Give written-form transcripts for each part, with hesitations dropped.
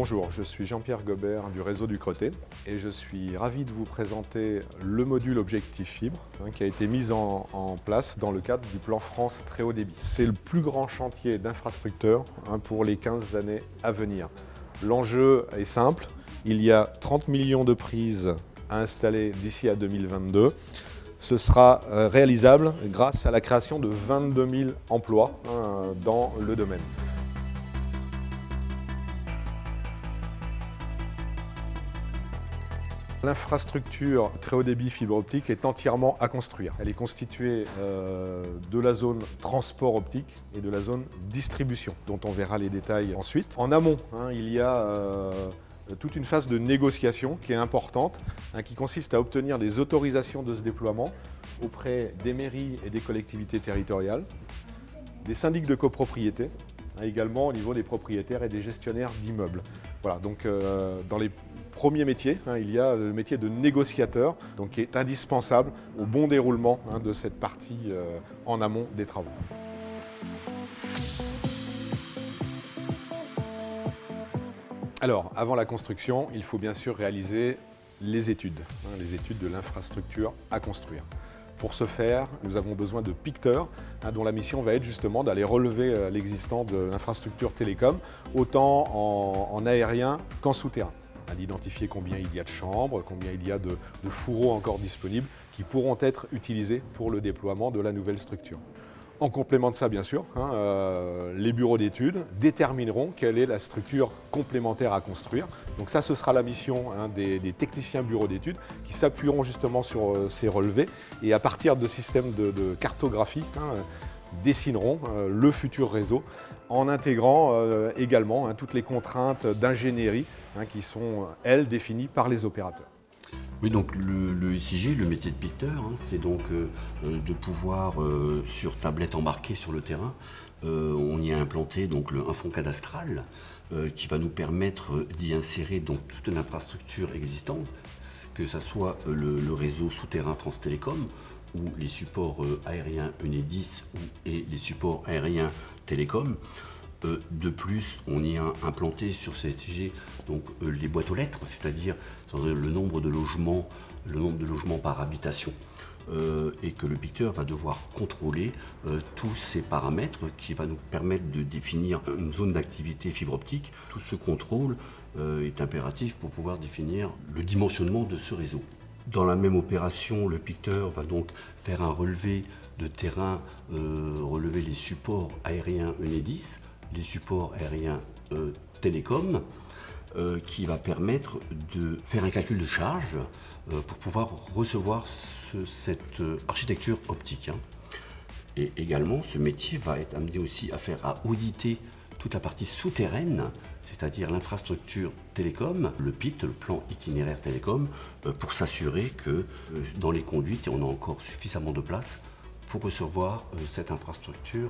Bonjour, je suis Jean-Pierre Gobert du réseau du Creté et je suis ravi de vous présenter le module Objectif Fibre qui a été mis en place dans le cadre du plan France Très Haut Débit. C'est le plus grand chantier d'infrastructure pour les 15 années à venir. L'enjeu est simple, il y a 30 millions de prises à installer d'ici à 2022. Ce sera réalisable grâce à la création de 22 000 emplois dans le domaine. L'infrastructure très haut débit fibre optique est entièrement à construire. Elle est constituée de la zone transport optique et de la zone distribution, dont on verra les détails ensuite. En amont, il y a toute une phase de négociation qui est importante, qui consiste à obtenir des autorisations de ce déploiement auprès des mairies et des collectivités territoriales, des syndics de copropriété, également au niveau des propriétaires et des gestionnaires d'immeubles. Voilà, donc dans les premiers métiers, il y a le métier de négociateur, donc qui est indispensable au bon déroulement de cette partie en amont des travaux. Alors, avant la construction, il faut bien sûr réaliser les études de l'infrastructure à construire. Pour ce faire, nous avons besoin de picteurs dont la mission va être justement d'aller relever l'existence de l'infrastructure télécom, autant en aérien qu'en souterrain. D'identifier combien il y a de chambres, combien il y a de fourreaux encore disponibles qui pourront être utilisés pour le déploiement de la nouvelle structure. En complément de ça, bien sûr, les bureaux d'études détermineront quelle est la structure complémentaire à construire. Donc ça, ce sera la mission des techniciens bureaux d'études qui s'appuieront justement sur ces relevés et à partir de systèmes de cartographie, dessineront le futur réseau en intégrant également toutes les contraintes d'ingénierie qui sont, elles, définies par les opérateurs. Oui, donc le SIG, le métier de picteur, c'est donc de pouvoir, sur tablette embarquée sur le terrain, on y a implanté donc un fond cadastral qui va nous permettre d'y insérer donc toute l'infrastructure existante, que ce soit le réseau souterrain France Télécom, ou les supports aériens Enedis et les supports aériens Télécom. De plus, on y a implanté sur ces SIG donc, les boîtes aux lettres, c'est-à-dire le nombre de logements par habitation, et que le picteur va devoir contrôler tous ces paramètres qui va nous permettre de définir une zone d'activité fibre optique. Tout ce contrôle est impératif pour pouvoir définir le dimensionnement de ce réseau. Dans la même opération, le picteur va donc faire un relevé de terrain, relever les supports aériens Enedis, les supports aériens Télécom, qui va permettre de faire un calcul de charge pour pouvoir recevoir cette architecture optique. Et également, ce métier va être amené aussi à auditer toute la partie souterraine, c'est-à-dire l'infrastructure télécom, le PIT, le plan itinéraire télécom, pour s'assurer que dans les conduites, on a encore suffisamment de place pour recevoir cette infrastructure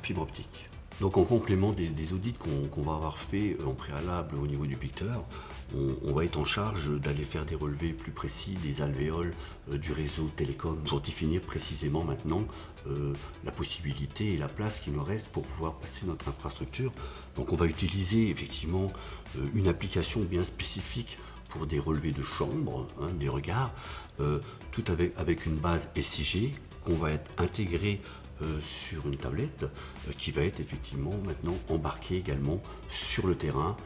fibre optique. Donc en complément des audits qu'on va avoir fait en préalable au niveau du picteur, on va être en charge d'aller faire des relevés plus précis des alvéoles du réseau télécom pour définir précisément maintenant la possibilité et la place qu'il nous reste pour pouvoir passer notre infrastructure. Donc on va utiliser effectivement une application bien spécifique pour des relevés de chambres, des regards, tout avec une base SIG qu'on va être intégré sur une tablette qui va être effectivement maintenant embarquée également sur le terrain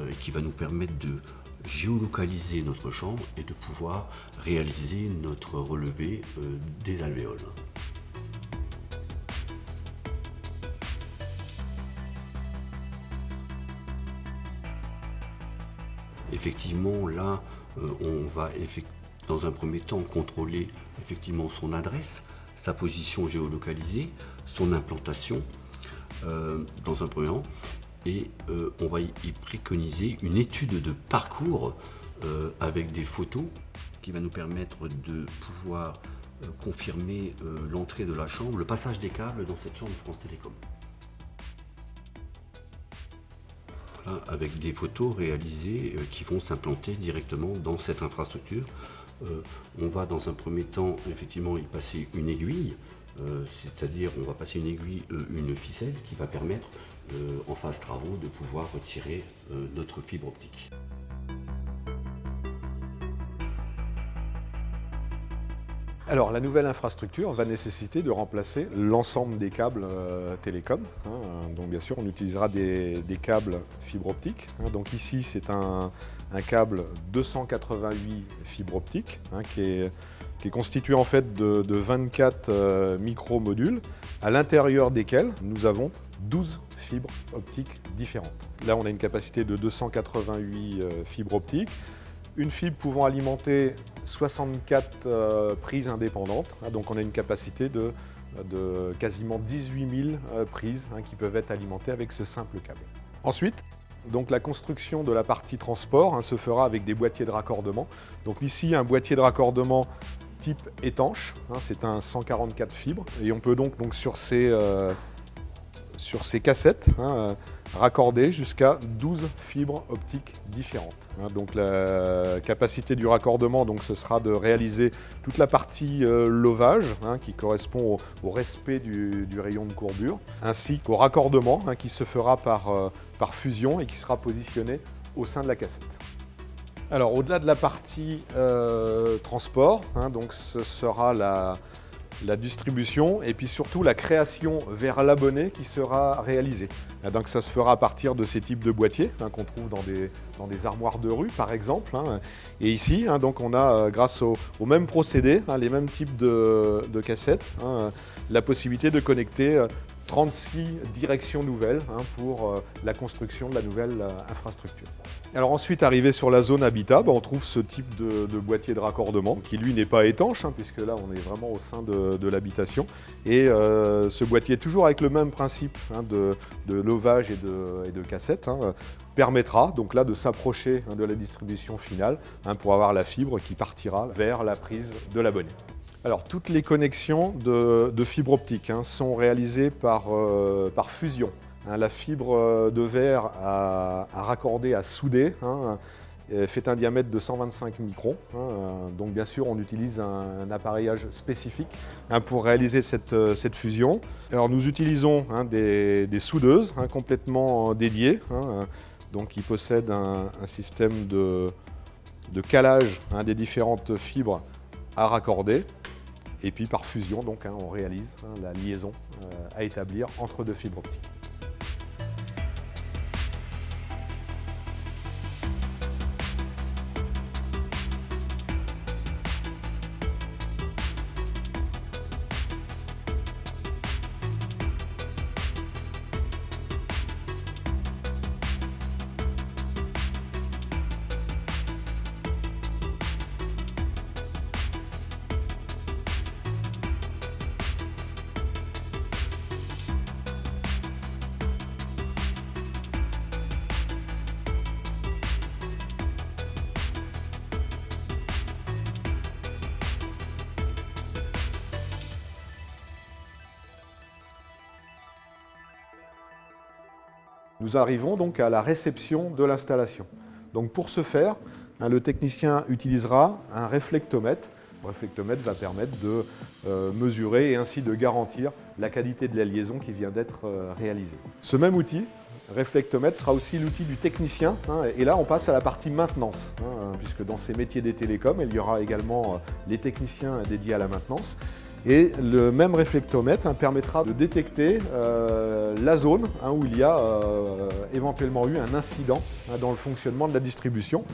et qui va nous permettre de géolocaliser notre chambre et de pouvoir réaliser notre relevé des alvéoles. Effectivement, là, on va dans un premier temps contrôler effectivement son adresse, sa position géolocalisée, son implantation dans un premier temps, et on va y préconiser une étude de parcours avec des photos qui va nous permettre de pouvoir confirmer l'entrée de la chambre, le passage des câbles dans cette chambre France Télécom. Voilà, avec des photos réalisées qui vont s'implanter directement dans cette infrastructure On va dans un premier temps effectivement y passer une aiguille, c'est-à-dire on va passer une aiguille, une ficelle qui va permettre en phase travaux de pouvoir retirer notre fibre optique. Alors, la nouvelle infrastructure va nécessiter de remplacer l'ensemble des câbles télécom. Donc, bien sûr, on utilisera des câbles fibre optique. Donc, ici, c'est un câble 288 fibre optique qui est constitué en fait de 24 micro-modules, à l'intérieur desquels nous avons 12 fibres optiques différentes. Là, on a une capacité de 288 fibres optiques. Une fibre pouvant alimenter 64 prises indépendantes. Donc on a une capacité de quasiment 18 000 prises qui peuvent être alimentées avec ce simple câble. Ensuite, donc la construction de la partie transport se fera avec des boîtiers de raccordement. Donc ici, un boîtier de raccordement type étanche, c'est un 144 fibres. Et on peut donc sur ces cassettes raccorder jusqu'à 12 fibres optiques différentes. Donc la capacité du raccordement, ce sera de réaliser toute la partie lovage qui correspond au respect du rayon de courbure, ainsi qu'au raccordement qui se fera par fusion et qui sera positionné au sein de la cassette. Alors au-delà de la partie transport, donc ce sera la distribution et puis surtout la création vers l'abonné qui sera réalisée. Donc ça se fera à partir de ces types de boîtiers qu'on trouve dans des armoires de rue par exemple. Et ici, donc on a grâce au même procédé, les mêmes types de cassettes, la possibilité de connecter 36 directions nouvelles pour la construction de la nouvelle infrastructure. Alors ensuite, arrivé sur la zone habitat, on trouve ce type de boîtier de raccordement qui lui n'est pas étanche puisque là on est vraiment au sein de l'habitation. Et ce boîtier, toujours avec le même principe de lovage et de cassette, permettra donc là de s'approcher de la distribution finale pour avoir la fibre qui partira vers la prise de l'abonné. Alors, toutes les connexions de fibre optique sont réalisées par fusion. La fibre de verre à raccorder, à souder, fait un diamètre de 125 microns. Donc, bien sûr, on utilise un appareillage spécifique pour réaliser cette fusion. Alors, nous utilisons des soudeuses complètement dédiées, donc qui possèdent un système de calage des différentes fibres à raccorder. Et puis par fusion, donc, on réalise la liaison à établir entre deux fibres optiques. Nous arrivons donc à la réception de l'installation. Donc pour ce faire, le technicien utilisera un réflectomètre. Le réflectomètre va permettre de mesurer et ainsi de garantir la qualité de la liaison qui vient d'être réalisée. Ce même outil, réflectomètre, sera aussi l'outil du technicien. Et là, on passe à la partie maintenance, puisque dans ces métiers des télécoms, il y aura également les techniciens dédiés à la maintenance. Et le même réflectomètre permettra de détecter la zone où il y a éventuellement eu un incident dans le fonctionnement de la distribution.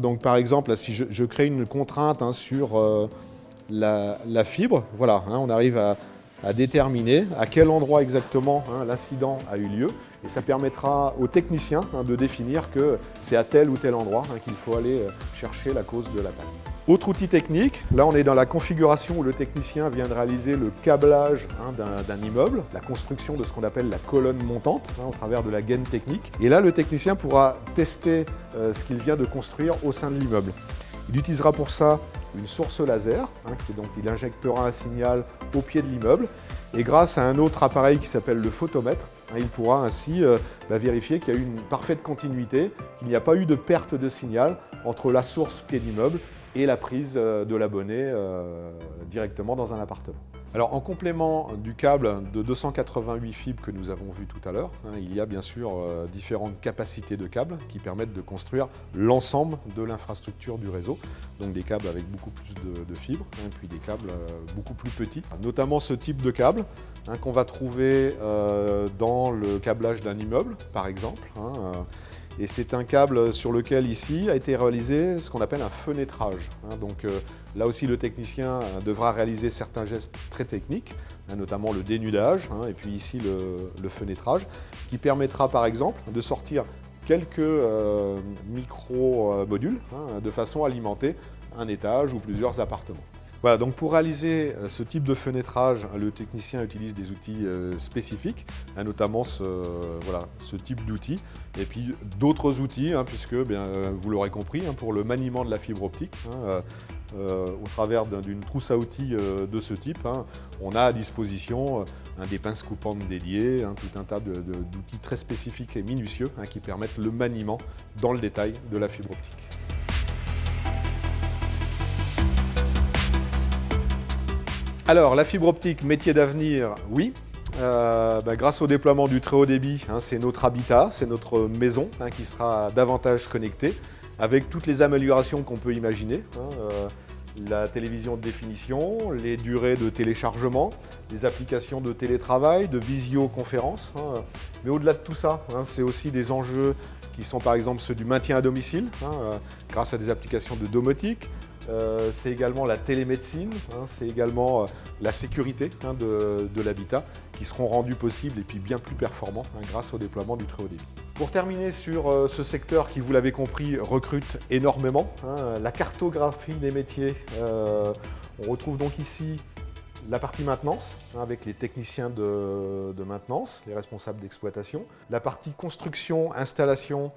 Donc par exemple, si je crée une contrainte sur la fibre, voilà, on arrive à déterminer à quel endroit exactement l'incident a eu lieu. Et ça permettra aux techniciens de définir que c'est à tel ou tel endroit qu'il faut aller chercher la cause de la panne. Autre outil technique, là on est dans la configuration où le technicien vient de réaliser le câblage d'un immeuble, la construction de ce qu'on appelle la colonne montante au travers de la gaine technique. Et là le technicien pourra tester ce qu'il vient de construire au sein de l'immeuble. Il utilisera pour ça une source laser, donc il injectera un signal au pied de l'immeuble. Et grâce à un autre appareil qui s'appelle le photomètre, il pourra ainsi vérifier qu'il y a eu une parfaite continuité, qu'il n'y a pas eu de perte de signal entre la source pied d'immeuble et la prise de l'abonné directement dans un appartement. Alors en complément du câble de 288 fibres que nous avons vu tout à l'heure, il y a bien sûr différentes capacités de câbles qui permettent de construire l'ensemble de l'infrastructure du réseau. Donc des câbles avec beaucoup plus de fibres, puis des câbles beaucoup plus petits. Notamment ce type de câble qu'on va trouver dans le câblage d'un immeuble par exemple. Et c'est un câble sur lequel ici a été réalisé ce qu'on appelle un fenêtrage. Donc là aussi le technicien devra réaliser certains gestes très techniques, notamment le dénudage, et puis ici le fenêtrage, qui permettra par exemple de sortir quelques micro-modules de façon à alimenter un étage ou plusieurs appartements. Voilà, donc pour réaliser ce type de fenêtrage, le technicien utilise des outils spécifiques, notamment ce type d'outils, et puis d'autres outils, puisque vous l'aurez compris, pour le maniement de la fibre optique, au travers d'une trousse à outils de ce type, on a à disposition des pinces coupantes dédiées, tout un tas d'outils très spécifiques et minutieux qui permettent le maniement dans le détail de la fibre optique. Alors, la fibre optique, métier d'avenir, oui. Grâce au déploiement du très haut débit, c'est notre habitat, c'est notre maison qui sera davantage connectée, avec toutes les améliorations qu'on peut imaginer. La télévision de définition, les durées de téléchargement, les applications de télétravail, de visioconférence. Mais au-delà de tout ça, c'est aussi des enjeux qui sont par exemple ceux du maintien à domicile, grâce à des applications de domotique. C'est également la télémédecine, c'est également la sécurité de l'habitat qui seront rendus possibles et puis bien plus performants grâce au déploiement du très haut débit. Pour terminer sur ce secteur qui, vous l'avez compris, recrute énormément, la cartographie des métiers, on retrouve donc ici la partie maintenance, avec les techniciens de maintenance, les responsables d'exploitation, la partie construction, installation,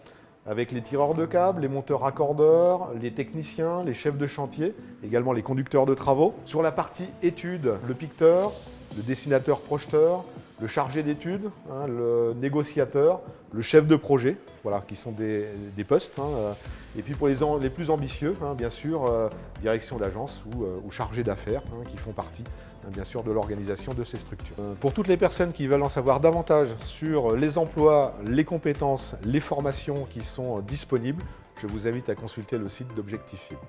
avec les tireurs de câbles, les monteurs raccordeurs, les techniciens, les chefs de chantier, également les conducteurs de travaux. Sur la partie études, le picteur, le dessinateur projeteur, le chargé d'études, le négociateur, le chef de projet, voilà, qui sont des postes. Et puis pour les plus ambitieux, bien sûr, direction d'agence ou chargé d'affaires, qui font partie bien sûr de l'organisation de ces structures. Pour toutes les personnes qui veulent en savoir davantage sur les emplois, les compétences, les formations qui sont disponibles, je vous invite à consulter le site d'Objectif Fibre.